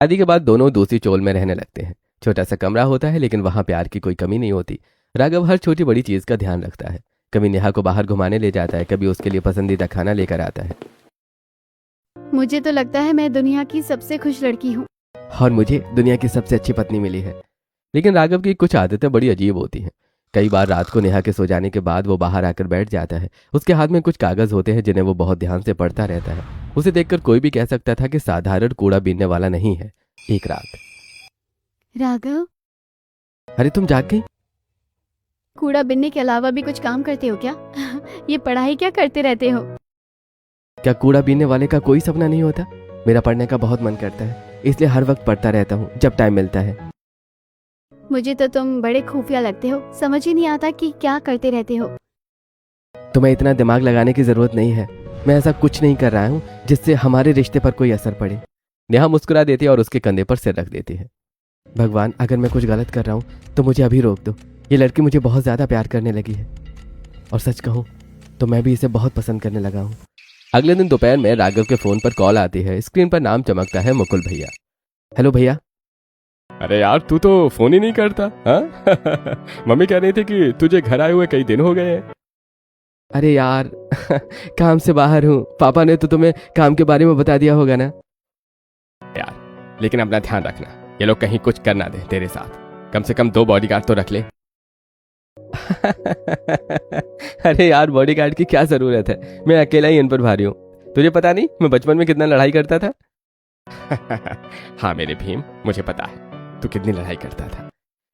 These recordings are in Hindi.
शादी के बाद दोनों दूसरी चोल में रहने लगते हैं। छोटा सा कमरा होता है लेकिन वहां प्यार की कोई कमी नहीं होती। राघव हर छोटी बड़ी चीज का ध्यान रखता है। कभी नेहा को बाहर घुमाने ले जाता है, कभी उसके लिए पसंदीदा खाना लेकर आता है। मुझे तो लगता है मैं दुनिया की सबसे खुश लड़की हूँ। और मुझे दुनिया की सबसे अच्छी पत्नी मिली है। लेकिन राघव की कुछ आदतें बड़ी अजीब होती हैं। कई बार रात को नेहा के सो जाने के बाद वो बाहर आकर बैठ जाता है। उसके हाथ में कुछ कागज होते हैं जिन्हें वो बहुत ध्यान से पढ़ता रहता है। उसे देखकर कोई भी कह सकता था कि साधारण कूड़ा बीनने वाला नहीं है। एक रात, राघव, अरे तुम जाग गई? कूड़ा बिनने के अलावा भी कुछ काम करते हो क्या? ये पढ़ाई क्या करते रहते हो? क्या कूड़ा बीनने वाले का कोई सपना नहीं होता? मेरा पढ़ने का बहुत मन करता है, इसलिए हर वक्त पढ़ता रहता हूँ जब टाइम मिलता है। मुझे तो तुम बड़े खुफिया लगते हो, समझ ही नहीं आता कि क्या करते रहते हो। तुम्हें इतना दिमाग लगाने की जरूरत नहीं है। मैं ऐसा कुछ नहीं कर रहा हूँ जिससे हमारे रिश्ते पर कोई असर पड़े। नेहा मुस्कुरा देती है और उसके कंधे पर सिर रख देती है। भगवान, अगर मैं कुछ गलत कर रहा हूँ तो मुझे अभी रोक दो। ये लड़की मुझे बहुत ज्यादा प्यार करने लगी है, और सच कहूँ तो मैं भी इसे बहुत पसंद करने लगा हूँ। अगले दिन दोपहर में राघव के फोन पर कॉल आती है। स्क्रीन पर नाम चमकता है मुकुल भैया। हेलो भैया। अरे यार, तू तो फोन ही नहीं करता। हाँ? मम्मी कह रही थी कि तुझे घर आए हुए कई दिन हो गए हैं। अरे यार काम से बाहर हूँ। पापा ने तो तुम्हें काम के बारे में बता दिया होगा ना। यार लेकिन अपना ध्यान रखना, ये लोग कहीं कुछ कर ना दे तेरे साथ। कम से कम 2 बॉडीगार्ड तो रख ले। अरे यार, बॉडीगार्ड की क्या जरूरत है? मैं अकेला ही इन पर भारी हूँ। तुझे पता नहीं मैं बचपन में कितना लड़ाई करता था? हाँ मेरे भीम, मुझे पता है तू कितनी लड़ाई करता था।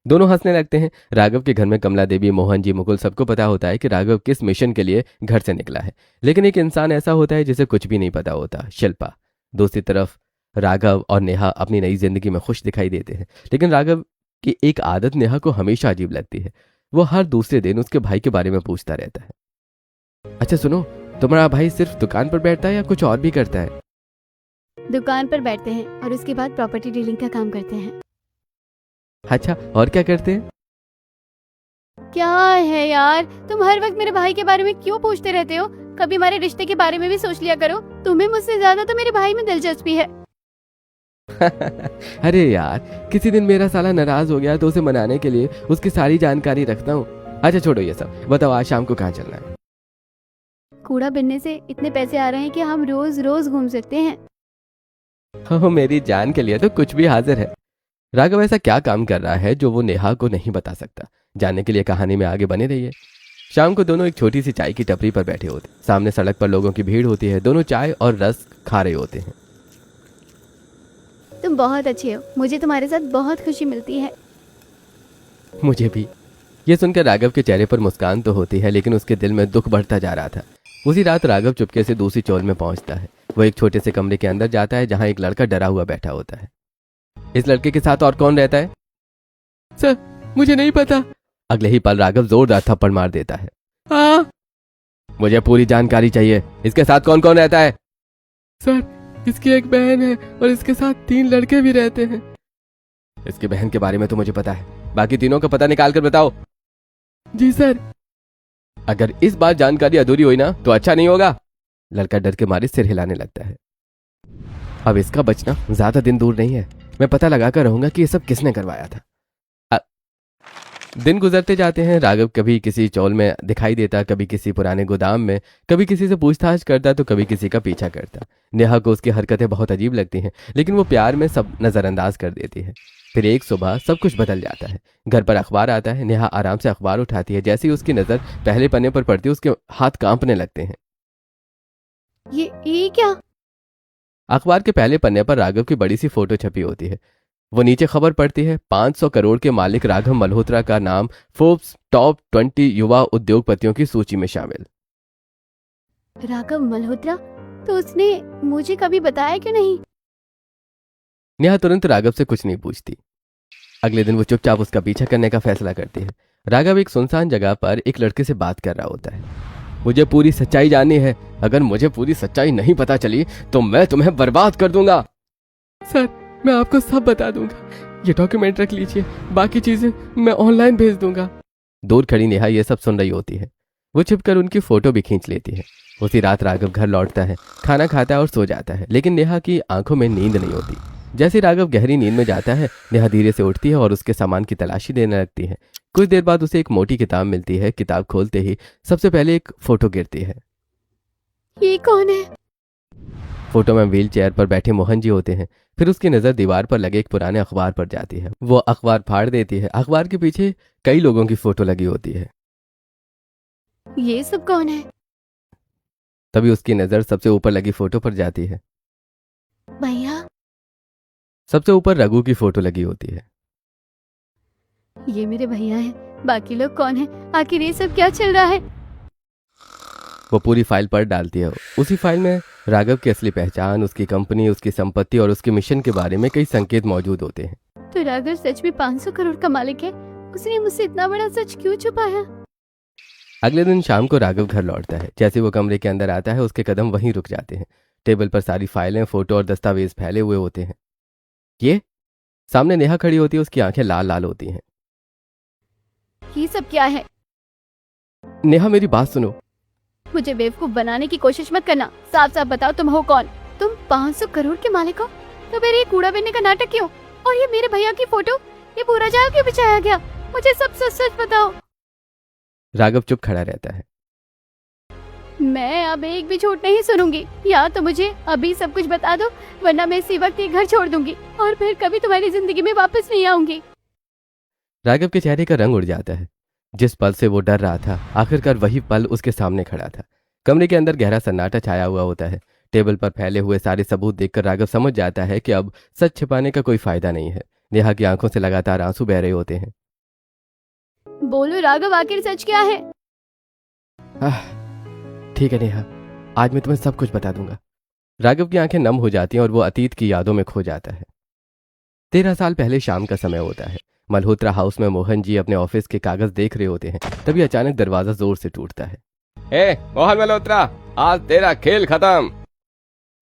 दोनों हंसने लगते हैं। राघव के घर में कमला देवी, मोहन जी, मुकुल सबको पता होता है कि राघव किस मिशन के लिए घर से निकला है। लेकिन एक इंसान ऐसा होता है जिसे कुछ भी नहीं पता होता, शिल्पा। दूसरी तरफ राघव और नेहा अपनी नई जिंदगी में खुश दिखाई देते हैं। लेकिन राघव की एक आदत नेहा को हमेशा अजीब लगती है। वो हर दूसरे दिन उसके भाई के बारे में पूछता रहता है। अच्छा सुनो, तुम्हारा भाई सिर्फ दुकान पर बैठता है या कुछ और भी करता है? दुकान पर बैठते हैं और उसके बाद प्रॉपर्टी डीलिंग का काम करते हैं। अच्छा, और क्या करते हैं? क्या है यार, तुम हर वक्त मेरे भाई के बारे में क्यों पूछते रहते हो? कभी हमारे रिश्ते के बारे में भी सोच लिया करो। तुम्हें मुझसे ज्यादा तो मेरे भाई में दिलचस्पी है। अरे यार, किसी दिन मेरा साला नाराज हो गया तो उसे मनाने के लिए उसकी सारी जानकारी रखता हूँ। अच्छा छोड़ो ये सब, बताओ आज शाम को कहाँ चलना है? कूड़ा बिनने से इतने पैसे आ रहे हैं कि हम रोज रोज घूम सकते हैं। हो मेरी जान के लिए तो कुछ भी हाजिर है। राघव ऐसा क्या काम कर रहा है जो वो नेहा को नहीं बता सकता? जानने के लिए कहानी में आगे बने रहिए। शाम को दोनों एक छोटी सी चाय की टपरी पर बैठे होते। सामने सड़क पर लोगों की भीड़ होती है। दोनों चाय और रस खा रहे होते हैं। तुम बहुत अच्छे हो, मुझे तुम्हारे साथ बहुत खुशी मिलती है। मुझे भी। ये सुनकर राघव के चेहरे पर मुस्कान तो होती है लेकिन उसके दिल में दुख बढ़ता जा रहा था। उसी रात राघव चुपके से दूसरी चौल में पहुंचता है। वो एक छोटे से कमरे के अंदर जाता है जहां एक लड़का डरा हुआ बैठा होता है। इस लड़के के साथ और कौन रहता है? सर, मुझे नहीं पता। अगले ही पल राघव जोरदार थप्पड़ मार देता है। मुझे पूरी जानकारी चाहिए। इसके साथ कौन कौन रहता है? सर, इसकी एक बहन है और इसके साथ 3 लड़के भी रहते हैं। इसकी बहन के बारे में तो मुझे पता है, बाकी तीनों का पता निकाल कर बताओ। जी सर। अगर इस बार जानकारी अधूरी हुई ना तो अच्छा नहीं होगा। लड़का डर के मारे सिर हिलाने लगता है। अब इसका बचना ज्यादा दिन दूर नहीं है। मैं पता लगाकर रहूंगा कि ये सब किसने करवाया था। दिन गुजरते जाते हैं। राघव कभी किसी चौल में दिखाई देता, कभी किसी पुराने गोदाम में, कभी किसी से पूछताछ करता तो कभी किसी का पीछा करता। नेहा को उसकी हरकतें बहुत अजीब लगती हैं लेकिन वो प्यार में सब नजरअंदाज कर देती है। फिर एक सुबह सब कुछ बदल जाता है। घर पर अखबार आता है। नेहा आराम से अखबार उठाती है। जैसे ही उसकी नजर पहले पन्ने पर पड़ती है उसके हाथ कांपने लगते हैं। ये क्या? अखबार के पहले पन्ने पर राघव की बड़ी सी फोटो छपी होती है। वो नीचे खबर पढ़ती है, 500 करोड़ के मालिक राघव मल्होत्रा का नाम फोर्ब्स टॉप 20 युवा उद्योगपतियों की सूची में शामिल। राघव मल्होत्रा? तो उसने मुझे कभी बताया क्यों नहीं? नेहा तुरंत राघव से कुछ नहीं पूछती। अगले दिन वो चुपचाप उसका पीछा करने का फैसला करती है। राघव एक सुनसान जगह पर एक लड़के से बात कर रहा होता है। मुझे पूरी सच्चाई जाननी है। अगर मुझे पूरी सच्चाई नहीं पता चली तो मैं तुम्हें बर्बाद कर दूंगा। सर, मैं आपको सब बता दूंगा। ये डॉक्यूमेंट रख लीजिए, बाकी चीजें मैं ऑनलाइन भेज दूंगा। दूर खड़ी नेहा ये सब सुन रही होती है। वो छिपकर उनकी फोटो भी खींच लेती है। उसी रात राघव घर लौटता है, खाना खाता है और सो जाता है। लेकिन नेहा की आंखों में नींद नहीं होती। जैसे राघव गहरी नींद में जाता है, नेहा धीरे से उठती है और उसके सामान की तलाशी देने लगती है। कुछ देर बाद उसे एक मोटी किताब मिलती है। किताब खोलते ही सबसे पहले एक फोटो गिरती है। ये कौन है? फोटो में व्हील चेयर पर बैठे मोहन जी होते हैं। फिर उसकी नजर दीवार पर लगे एक पुराने अखबार पर जाती है। वो अखबार फाड़ देती है। अखबार के पीछे कई लोगों की फोटो लगी होती है। ये सब कौन है? तभी उसकी नजर सबसे ऊपर लगी फोटो पर जाती है। भैया, सबसे ऊपर रघु की फोटो लगी होती है। ये मेरे भैया हैं। बाकी लोग कौन हैं? आखिर ये सब क्या चल रहा है? वो पूरी फाइल पढ़ डालती है। उसी फाइल में राघव की असली पहचान, उसकी कंपनी, उसकी संपत्ति और उसके मिशन के बारे में कई संकेत मौजूद होते हैं। तो राघव सच में 500 करोड़ का मालिक है? उसने मुझसे इतना बड़ा सच क्यों छुपाया? अगले दिन शाम को राघव घर लौटता है। जैसे वो कमरे के अंदर आता है, उसके कदम वहीं रुक जाते हैं। टेबल पर सारी फाइलें, फोटो और दस्तावेज फैले हुए होते हैं। ये सामने नेहा खड़ी होती है। उसकी आंखें लाल लाल होती हैं। ये सब क्या है? नेहा, मेरी बात सुनो। मुझे बेवकूफ बनाने की कोशिश मत करना। साफ साफ बताओ, तुम हो कौन? तुम 500 करोड़ के मालिक हो? तो फिर ये कूड़ा बीनने का नाटक क्यों? और ये मेरे भैया की फोटो, ये पूरा जाल क्यों बिछाया गया? मुझे सब सच सच बताओ। राघव चुप खड़ा रहता है। मैं अब एक भी झूठ नहीं सुनूंगी। या तो मुझे अभी सब कुछ बता दो, वरना मैं इसी वक्त ये घर छोड़ दूंगी और फिर कभी तुम्हारी जिंदगी में वापस नहीं आऊंगी। राघव के चेहरे का रंग उड़ जाता है। जिस पल से वो डर रहा था, आखिरकार वही पल उसके सामने खड़ा था। कमरे के अंदर गहरा सन्नाटा छाया हुआ होता है। टेबल पर फैले हुए सारे सबूत देखकर राघव समझ जाता है कि अब सच छिपाने का कोई फायदा नहीं है। नेहा की आंखों से लगातार आंसू बह रहे होते हैं। बोलो राघव, आखिर सच क्या है? ठीक है नेहा, आज मैं तुम्हें सब कुछ बता दूंगा। राघव की आंखें नम हो जाती हैं और वो अतीत की यादों में खो जाता है। 13 साल पहले शाम का समय होता है। मल्होत्रा हाउस में मोहन जी अपने ऑफिस के कागज देख रहे होते हैं। तभी अचानक दरवाजा जोर से टूटता है। मोहन मल्होत्रा, आज तेरा खेल खत्म।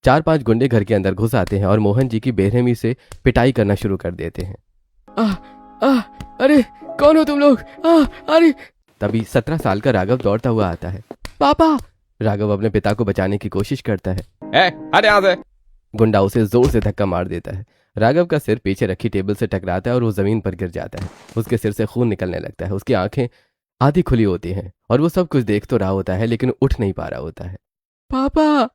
4-5 गुंडे घर के अंदर घुस आते हैं और मोहन जी की बेरहमी से पिटाई करना शुरू कर देते हैं। अरे कौन हो तुम लोग? अरे! तभी 17 साल का राघव दौड़ता हुआ आता है। पापा! राघव अपने पिता को बचाने की कोशिश करता है। अरे यहाँ से! गुंडा उसे जोर से धक्का मार देता है। राघव का सिर पीछे रखी टेबल से टकराता है और वो जमीन पर गिर जाता है। उसके सिर से खून निकलने लगता है। उसकी आंखें आधी खुली होती हैं और वो सब कुछ देख तो रहा होता है, लेकिन उठ नहीं पा रहा होता है। पापा!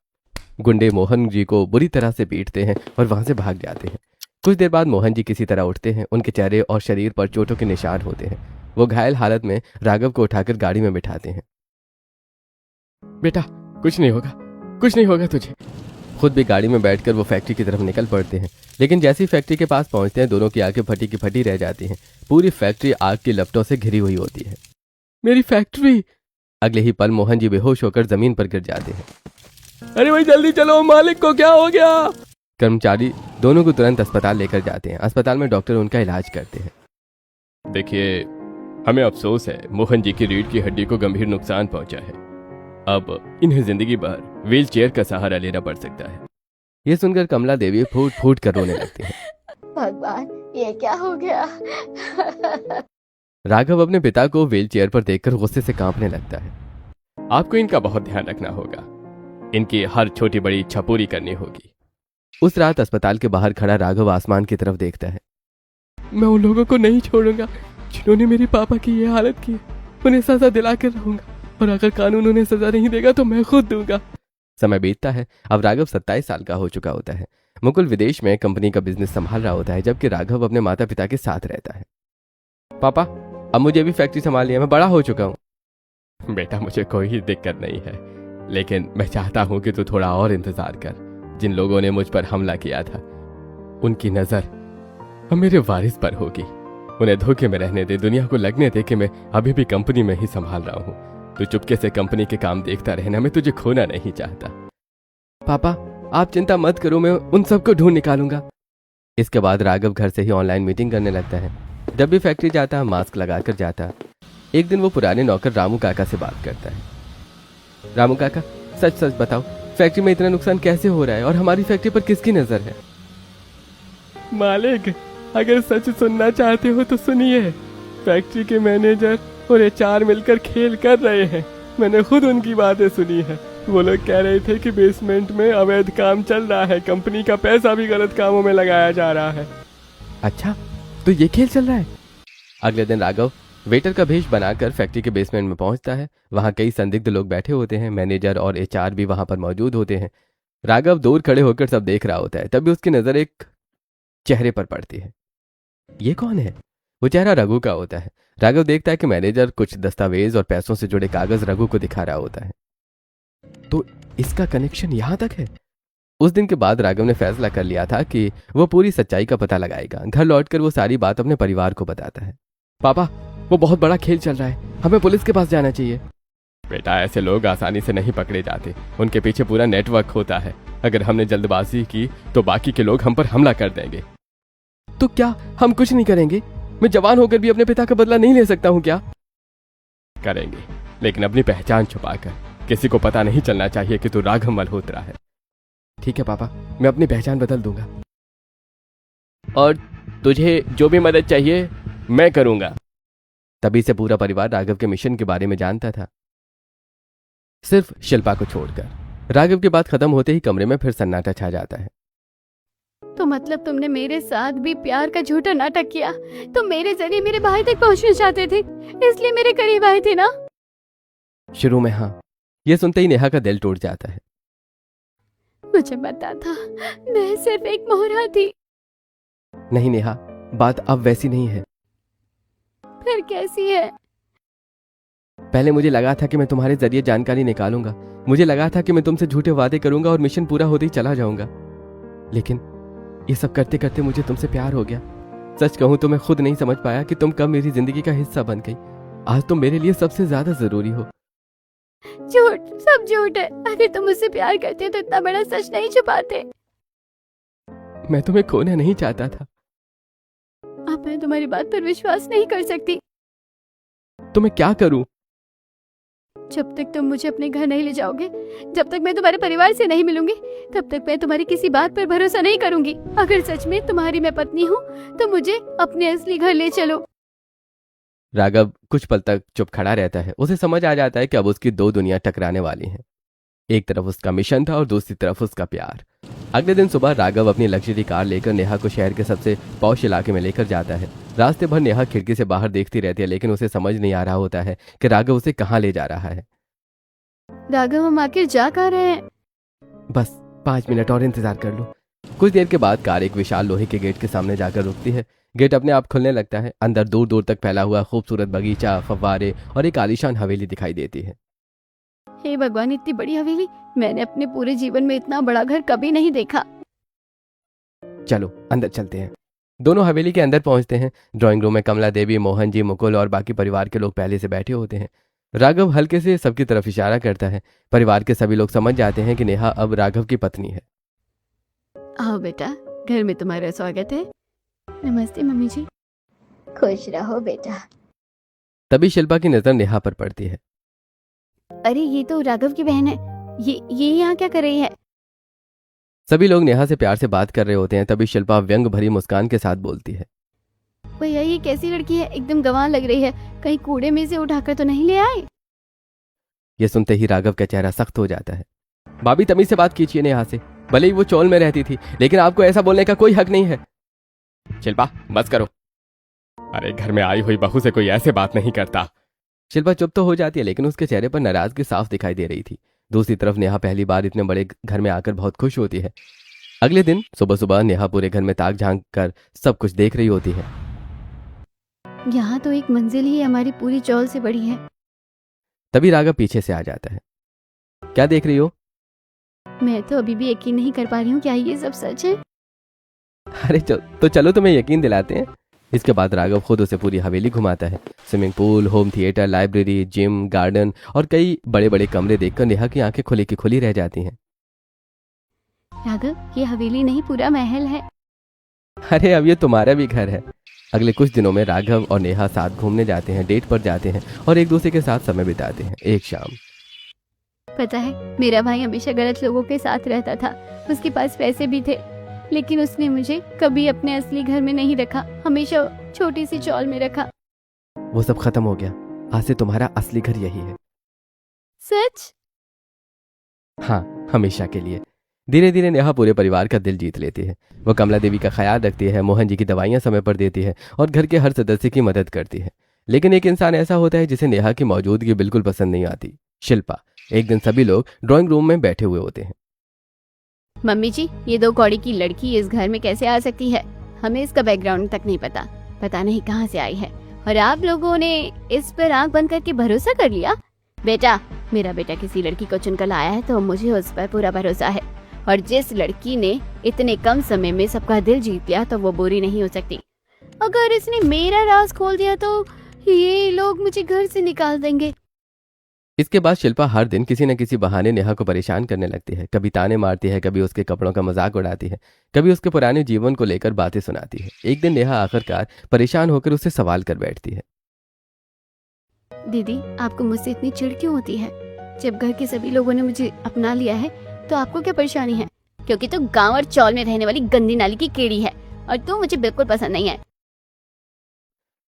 गुंडे मोहन जी को बुरी तरह से पीटते हैं और वहां से भाग जाते हैं। कुछ देर बाद मोहन जी किसी तरह उठते हैं। उनके चेहरे और शरीर पर चोटों के निशान होते हैं। वो घायल हालत में राघव को उठाकर गाड़ी में बिठाते हैं। बेटा, कुछ नहीं होगा, कुछ नहीं होगा तुझे। खुद भी गाड़ी में बैठकर वो फैक्ट्री की तरफ निकल पड़ते हैं। लेकिन जैसे ही फैक्ट्री के पास पहुंचते हैं, दोनों की आंखें फटी की फटी रह जाती हैं। पूरी फैक्ट्री आग की लपटों से घिरी हुई होती है। मेरी फैक्ट्री! अगले ही पल मोहन जी बेहोश होकर जमीन पर गिर जाते हैं। अरे भाई जल्दी चलो, मालिक को क्या हो गया? कर्मचारी दोनों को तुरंत अस्पताल लेकर जाते हैं। अस्पताल में डॉक्टर उनका इलाज करते हैं। देखिए, हमें अफसोस है, मोहन जी की रीढ़ की हड्डी को गंभीर नुकसान पहुंचा है। अब इन्हें जिंदगी भर व्हील चेयर का सहारा लेना पड़ सकता है। ये सुनकर कमला देवी फूट फूट कर रोने लगती है। भगवान, ये क्या हो गया? राघव अपने पिता को व्हील चेयर पर देखकर गुस्से से कांपने लगता है। आपको इनका बहुत ध्यान रखना होगा। इनकी हर छोटी बड़ी इच्छा पूरी करनी होगी। उस रात अस्पताल के बाहर खड़ा राघव आसमान की तरफ देखता है। मैं उन लोगों को नहीं छोड़ूंगा जिन्होंने मेरे पापा की ये हालत की। उन्हें सजा दिला कर रहूंगा, और अगर कानून उन्हें सजा नहीं देगा तो मैं खुद दूंगा। समय बीतता है। अब राघव 27 साल का हो चुका होता है। मुकुल विदेश में कंपनी का बिजनेस संभाल रहा होता है, जबकि राघव अपने माता पिता के साथ रहता है। पापा, अब मुझे भी फैक्ट्री संभालनी है। मैं बड़ा हो चुका हूँ। बेटा, मुझे कोई दिक्कत नहीं है, लेकिन मैं चाहता हूं कि तू थोड़ा और इंतजार कर। जिन लोगों ने मुझ पर हमला किया था, उनकी नजर अब मेरे वारिस पर होगी। उन्हें धोखे में रहने दे। दुनिया को लगने दे कि मैं अभी भी कंपनी में ही संभाल रहा हूँ। तू चुपके से कंपनी के काम देखता रहना। मैं तुझे खोना नहीं चाहता। पापा, आप चिंता मत करो, मैं उन सबको ढूंढ निकालूंगा। इसके बाद राघव घर से ही ऑनलाइन मीटिंग करने लगता है। जब भी फैक्ट्री जाता, मास्क लगाकर जाता। एक दिन वो पुराने नौकर रामू काका से बात करता है। रामू काका, सच सच बताओ, फैक्ट्री में इतना नुकसान कैसे हो रहा है और हमारी फैक्ट्री पर किसकी नजर है? मालिक, अगर सच सुनना चाहते हो तो सुनिए। फैक्ट्री के मैनेजर और HR मिलकर खेल कर रहे हैं। मैंने खुद उनकी बातें सुनी है। वो लोग कह रहे थे कि बेसमेंट में अवैध काम चल रहा है, कंपनी का पैसा भी गलत कामों में लगाया जा रहा है। अच्छा, तो ये खेल चल रहा है। अगले दिन राघव वेटर का भेष बनाकर फैक्ट्री के बेसमेंट में पहुंचता है। वहां कई संदिग्ध लोग बैठे होते हैं, मैनेजर और एचआर भी वहां पर मौजूद होते हैं। राघव दूर खड़े होकर सब देख रहा होता है, तभी उसकी नजर एक चेहरे पर पड़ती है। ये कौन है? वो चेहरा रघु का होता है। राघव देखता है कि मैनेजर कुछ दस्तावेज और पैसों से जुड़े कागज रघु को दिखा रहा होता है। तो इसका कनेक्शन यहां तक है। उस दिन के बाद राघव ने फैसला कर लिया था कि वो पूरी सच्चाई का पता लगाएगा। घर लौटकर वो सारी बात अपने परिवार को बताता है। पापा, वो बहुत बड़ा खेल चल रहा है, हमें पुलिस के पास जाना चाहिए। बेटा, ऐसे लोग आसानी से नहीं पकड़े जाते, उनके पीछे पूरा नेटवर्क होता है। अगर हमने जल्दबाजी की तो बाकी के लोग हम पर हमला कर देंगे। तो क्या हम कुछ नहीं करेंगे? मैं जवान होकर भी अपने पिता का बदला नहीं ले सकता हूं क्या? करेंगे, लेकिन अपनी पहचान छुपाकर। किसी को पता नहीं चलना चाहिए कि तू राघव मल्होत्रा है। ठीक है पापा, मैं अपनी पहचान बदल दूंगा। और तुझे जो भी मदद चाहिए मैं करूंगा। तभी से पूरा परिवार राघव के मिशन के बारे में जानता था, सिर्फ शिल्पा को छोड़कर। राघव की बात खत्म होते ही कमरे में फिर सन्नाटा छा जाता है। तो मतलब तुमने मेरे साथ भी प्यार का झूठा नाटक किया? तुम मेरे जरिए मेरे भाई तक पहुंचना चाहते थे, इसलिए मेरे करीब आए थे ना? शुरू में हाँ। यह सुनते ही नेहा का दिल टूट जाता है। मुझे पता था, मैं सिर्फ एक मोहरा थी। नहीं नेहा, बात अब वैसी नहीं है। फिर कैसी है? पहले मुझे लगा था कि मैं तुम्हारे जरिए जानकारी निकालूंगा। मुझे लगा था कि मैं तुमसे झूठे वादे करूंगा और मिशन पूरा होते ही चला जाऊंगा। लेकिन ये सब करते करते मुझे तुमसे प्यार हो गया। सच कहूं तो मैं खुद नहीं समझ पाया कि तुम कब मेरी जिंदगी का हिस्सा बन गई। आज तुम मेरे लिए सबसे ज्यादा जरूरी हो। झूठ, सब झूठ है। अगर तुम मुझसे प्यार करते तो इतना बड़ा सच नहीं छुपाते। मैं तुम्हें खोना नहीं चाहता था। अब मैं तुम्हारी बात पर विश्वास नहीं कर सकती। तो मैं क्या करूं? जब तक तुम मुझे अपने घर नहीं ले जाओगे, जब तक मैं तुम्हारे परिवार से नहीं मिलूंगी, तब तक मैं तुम्हारी किसी बात पर भरोसा नहीं करूंगी। अगर सच में तुम्हारी मैं पत्नी हूँ तो मुझे अपने असली घर ले चलो। राघव कुछ पल तक चुप खड़ा रहता है। उसे समझ आ जाता है कि अब उसकी दो दुनिया टकराने वाली हैं। एक तरफ उसका मिशन था और दूसरी तरफ उसका प्यार। अगले दिन सुबह राघव अपनी लग्जरी कार लेकर नेहा को शहर के सबसे पॉश इलाके में लेकर जाता है। रास्ते भर नेहा खिड़की से बाहर देखती रहती है, लेकिन उसे समझ नहीं आ रहा होता है कि राघव उसे कहाँ ले जा रहा है। राघव, हम आखिर जा कहाँ रहे हैं? बस 5 मिनट और इंतजार कर लो। कुछ देर के बाद कार एक विशाल लोहे के गेट के सामने जाकर रुकती है। गेट अपने आप खुलने लगता है। अंदर दूर दूर तक फैला हुआ खूबसूरत बगीचा, फव्वारे और एक आलीशान हवेली दिखाई देती है। हे भगवान, इतनी बड़ी हवेली! मैंने अपने पूरे जीवन में इतना बड़ा घर कभी नहीं देखा। चलो अंदर चलते हैं। दोनों हवेली के अंदर पहुंचते हैं। ड्राइंग रूम में कमला देवी, मोहन जी, मुकुल और बाकी परिवार के लोग पहले से बैठे होते हैं। राघव हल्के से सबकी तरफ इशारा करता है। परिवार के सभी लोग समझ जाते हैं कि नेहा अब राघव की पत्नी है। आओ बेटा, घर में तुम्हारा स्वागत है। नमस्ते मम्मी जी। खुश रहो बेटा। तभी शिल्पा की नजर नेहा पर पड़ती है। अरे ये तो राघव की बहन है। ये यहाँ क्या कर रही है? सभी लोग नेहा से प्यार से बात कर रहे होते हैं। तभी शिल्पा व्यंग भरी मुस्कान के साथ बोलती है, भैया ये कैसी लड़की है, एकदम गंवार लग रही है। कहीं कूड़े में से उठाकर तो नहीं ले आए? ये सुनते ही राघव का चेहरा सख्त हो जाता है। भाभी तमीज से बात कीजिए नेहा से। भले ही वो चौल में रहती थी, लेकिन आपको ऐसा बोलने का कोई हक नहीं है। शिल्पा, बस करो। अरे, घर में आई हुई बहू से कोई ऐसे बात नहीं करता। शिल्पा चुप तो हो जाती है, लेकिन उसके चेहरे पर नाराजगी साफ दिखाई दे रही थी। दूसरी तरफ नेहा पहली बार इतने बड़े घर में आकर बहुत खुश होती है। अगले दिन सुबह सुबह नेहा पूरे घर में ताक झांक कर सब कुछ देख रही होती है। यहाँ तो एक मंजिल ही हमारी पूरी चौल से बड़ी है। तभी राघव पीछे से आ जाता है। क्या देख रही हो? मैं तो अभी भी यकीन नहीं कर पा रही हूँ, क्या ये सब सच है? अरे तो चलो तुम्हें यकीन दिलाते हैं। इसके बाद राघव खुद उसे पूरी हवेली घुमाता है। Swimming pool, home theatre, library, gym, garden और कई बड़े बड़े कमरे देखकर नेहा की आंखें खुली की खुली रह जाती हैं। राघव, ये हवेली नहीं, पूरा महल है। अरे अब ये तुम्हारा भी घर है। अगले कुछ दिनों में राघव और नेहा साथ घूमने जाते हैं, डेट पर जाते हैं और एक दूसरे के साथ समय बिताते हैं। एक शाम, पता है, मेरा भाई हमेशा गलत लोगों के साथ रहता था। उसके पास पैसे भी थे, लेकिन उसने मुझे कभी अपने असली घर में नहीं रखा, हमेशा छोटी सी चौल में रखा। वो सब खत्म हो गया। आज से तुम्हारा असली घर यही है। सच? हाँ, हमेशा के लिए। धीरे धीरे नेहा पूरे परिवार का दिल जीत लेती है। वो कमला देवी का ख्याल रखती है, मोहन जी की दवाइयां समय पर देती है और घर के हर सदस्य की मदद करती है। लेकिन एक इंसान ऐसा होता है जिसे नेहा की मौजूदगी बिल्कुल पसंद नहीं आती, शिल्पा। एक दिन सभी लोग ड्राइंग रूम में बैठे हुए होते हैं। मम्मी जी, ये 2 कौड़ी की लड़की इस घर में कैसे आ सकती है? हमें इसका बैकग्राउंड तक नहीं पता नहीं कहाँ से आई है, और आप लोगों ने इस पर आंख बंद करके भरोसा कर लिया। बेटा, मेरा बेटा किसी लड़की को चुनकर लाया है तो मुझे उस पर पूरा भरोसा है, और जिस लड़की ने इतने कम समय में सबका दिल जीत लिया तो वो बुरी नहीं हो सकती। अगर इसने मेरा राज खोल दिया तो ये लोग मुझे घर से निकाल देंगे। इसके बाद शिल्पा हर दिन किसी न किसी बहाने नेहा को परेशान करने लगती है। कभी ताने मारती है, कभी उसके कपड़ों का मजाक उड़ाती है, कभी उसके पुराने जीवन को लेकर बातें सुनाती है। एक दिन नेहा आखिरकार परेशान होकर उससे सवाल कर बैठती है। दीदी, आपको मुझसे इतनी चिढ़ क्यों होती है? जब घर के सभी लोगों ने मुझे अपना लिया है तो आपको क्या परेशानी है? क्योंकि तू गांव और चौल में रहने वाली गंदी नाली की कीड़ी है और तू मुझे बिल्कुल पसंद नहीं है।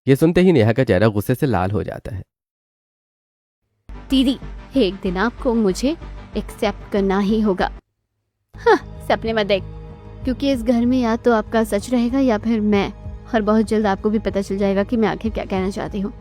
ये सुनते ही नेहा का चेहरा गुस्से से लाल हो जाता है। दीदी, एक दिन आपको मुझे एक्सेप्ट करना ही होगा। हाँ, सपने मत देख, क्योंकि इस घर में या तो आपका सच रहेगा या फिर मैं, और बहुत जल्द आपको भी पता चल जाएगा कि मैं आखिर क्या कहना चाहती हूँ।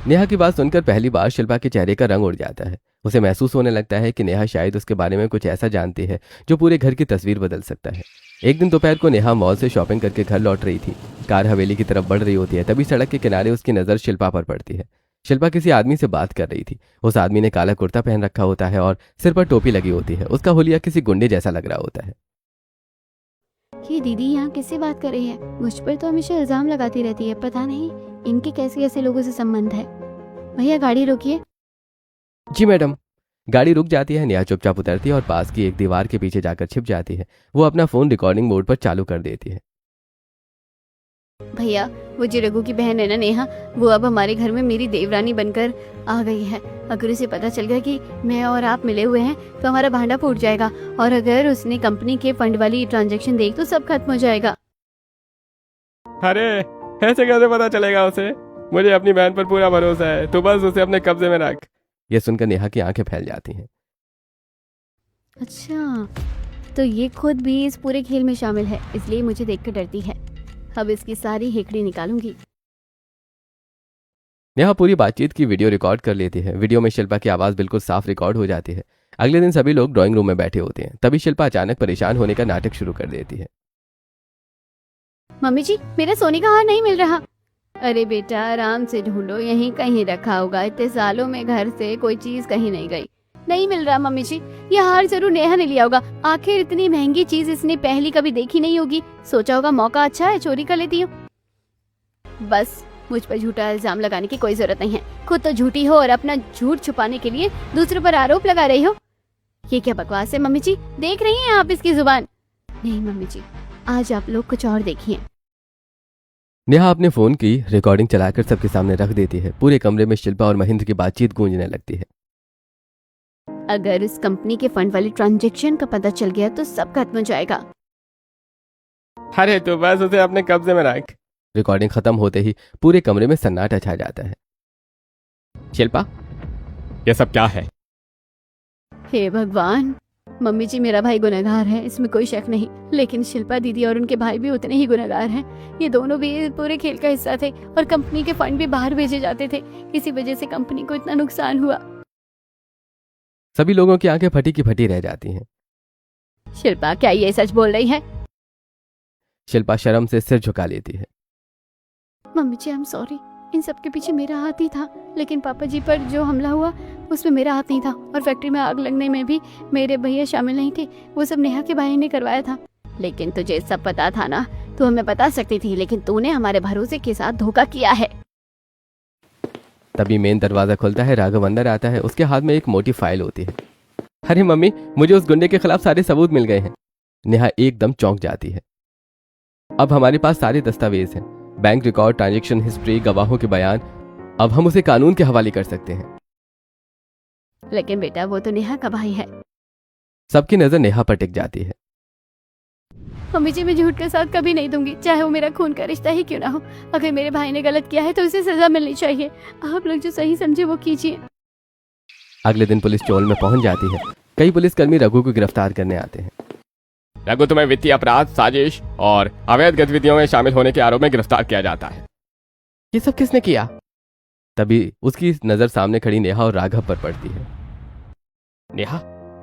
नेहा की बात सुनकर पहली बार शिल्पा के चेहरे का रंग उड़ जाता है। उसे महसूस होने लगता है कि नेहा शायद उसके बारे में कुछ ऐसा जानती है जो पूरे घर की तस्वीर बदल सकता है। एक दिन दोपहर को नेहा मॉल से शॉपिंग करके घर लौट रही थी। कार हवेली की तरफ बढ़ रही होती है, तभी सड़क के किनारे उसकी नजर शिल्पा पर पड़ती है। शिल्पा किसी आदमी से बात कर रही थी। उस आदमी ने काला कुर्ता पहन रखा होता है और सिर पर टोपी लगी होती है। उसका हुलिया किसी गुंडे जैसा लग रहा होता है। ये दीदी यहाँ किससे बात कर रही है? मुझ पर तो हमेशा इल्जाम लगाती रहती है, पता नहीं इनके कैसे कैसे लोगों से संबंध है। भैया, गाड़ी रोकिए। जी मैडम। गाड़ी रुक जाती है। नेहा चुपचाप उतरती है और पास की एक दीवार के पीछे जाकर छिप जाती है। वो अपना फोन रिकॉर्डिंग मोड पर चालू कर देती है। भैया, वो जो रघु की बहन है ना नेहा, वो अब हमारे घर में मेरी देवरानी बनकर आ गई है। अगर उसे पता चल गया कि मैं और आप मिले हुए हैं तो हमारा भांडा फूट जाएगा, और अगर उसने कंपनी के फंड वाली ट्रांजैक्शन देख तो सब खत्म हो जाएगा। अरे, ऐसे कैसे पता चलेगा उसे? मुझे अपनी बहन पर पूरा भरोसा है, तो बस उसे अपने कब्जे में रख। यह सुनकर नेहा की आंखें फैल जाती हैं। अच्छा, तो ये खुद भी इस पूरे खेल में शामिल है, इसलिए मुझे देखकर डरती है। अब इसकी सारी हेकड़ी निकालूंगी। नेहा पूरी बातचीत की वीडियो रिकॉर्ड कर लेती है। वीडियो में शिल्पा की आवाज बिल्कुल साफ रिकॉर्ड हो जाती है। अगले दिन सभी लोग ड्राइंग रूम में बैठे होते हैं। तभी शिल्पा अचानक परेशान होने का नाटक शुरू कर देती है। मम्मी जी, मेरा सोने का हार नहीं मिल रहा। अरे बेटा, आराम से ढूंढो, यहीं कहीं रखा होगा। इतने सालों में घर से कोई चीज कहीं नहीं गई। नहीं मिल रहा मम्मी जी। ये हार जरूर नेहा ने लिया होगा। आखिर इतनी महंगी चीज इसने पहली कभी देखी नहीं होगी। सोचा होगा मौका अच्छा है, चोरी कर लेती हूँ। बस, मुझ पर झूठा इल्जाम लगाने की कोई जरूरत नहीं है। खुद तो झूठी हो और अपना झूठ छुपाने के लिए दूसरों पर आरोप लगा रही हो। ये क्या बकवास है मम्मी जी? देख रही हैं आप इसकी जुबान? नहीं मम्मी जी, आज आप लोग कुछ और देखिए। नेहा अपने फोन की रिकॉर्डिंग चलाकर सबके सामने रख देती है। पूरे कमरे में शिल्पा और महेंद्र की बातचीत गूंजने लगती है। अगर इस कंपनी के फंड वाली ट्रांजैक्शन का पता चल गया तो सब खत्म हो जाएगा। अरे, तो बस उसे अपने कब्जे में रख। रिकॉर्डिंग खत्म होते ही पूरे कमरे में सन्नाटा छा जाता है। शिल्पा, ये सब क्या है? हे भगवान, मम्मी जी, मेरा भाई गुनहगार है, इसमें कोई शक नहीं। लेकिन शिल्पा दीदी और उनके भाई भी उतने ही गुनहगार हैं। ये दोनों भी पूरे खेल का हिस्सा थे और कंपनी के फंड भी बाहर भेजे जाते थे। इसी वजह से कंपनी को इतना नुकसान हुआ। सभी लोगों की आंखें फटी की फटी रह जाती हैं। शिल्पा, क्या ये सच बोल रही है? शिल्पा शर्म से सिर झुका लेती है। Mummy ji, I am sorry. इन सब के पीछे मेरा हाथ ही था, लेकिन पापा जी पर जो हमला हुआ उसमें मेरा हाथ नहीं था, और फैक्ट्री में आग लगने में भी मेरे भैया शामिल नहीं थे। वो सब नेहा के भाई ने करवाया था। लेकिन तुझे सब पता था ना, तू हमें बता सकती थी, लेकिन तूने हमारे भरोसे के साथ धोखा किया है। तभी मेन दरवाजा खुलता है। राघव अंदर आता है। उसके हाथ में एक मोटी फाइल होती है। अरे मम्मी, मुझे उस गुंडे के खिलाफ सारे सबूत मिल गए हैं। नेहा एकदम चौंक जाती है। अब हमारे पास सारे दस्तावेज हैं, बैंक रिकॉर्ड, ट्रांजैक्शन हिस्ट्री, गवाहों के बयान। अब हम उसे कानून के हवाले कर सकते हैं। लेकिन बेटा, वो तो नेहा का भाई है। सबकी नजर नेहा पर टिक जाती है। मम्मी जी, मैं झूठ का साथ कभी नहीं दूंगी, चाहे वो मेरा खून का रिश्ता ही क्यों ना हो। अगर मेरे भाई ने गलत किया है तो उसे सजा मिलनी चाहिए। आप लोग जो सही समझे वो कीजिए। अगले दिन पुलिस चौल में पहुंच जाती है। कई पुलिसकर्मी रघु को गिरफ्तार करने आते हैं। रघु, तुम्हें वित्तीय अपराध, साजिश और अवैध गतिविधियों में शामिल होने के आरोप में गिरफ्तार किया जाता है। ये सब किसने किया? तभी उसकी नजर सामने खड़ी नेहा और राघव पर पड़ती है। नेहा,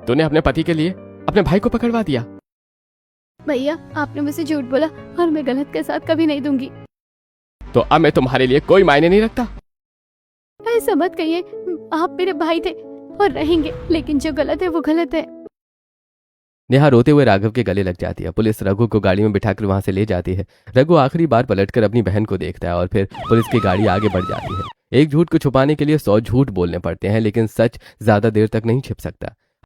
तूने अपने पति के लिए अपने भाई को पकड़वा दिया। भैया, आपने मुझसे झूठ बोला और मैं गलत के साथ कभी नहीं दूंगी। तो अब मैं तुम्हारे लिए कोई मायने नहीं रखता? ऐसा मत कहिए, आप मेरे भाई थे और रहेंगे, लेकिन जो गलत है वो गलत है। नेहा रोते हुए राघव के गले लग जाती है। पुलिस रघु को गाड़ी में बिठाकर वहां से ले जाती है। रघु आखिरी बार पलटकर अपनी बहन को देखता है और फिर पुलिस की गाड़ी आगे बढ़ जाती है। एक झूठ को छुपाने के लिए 100 झूठ बोलने पड़ते हैं, लेकिन सच ज्यादा देर तक नहीं छिप सकता।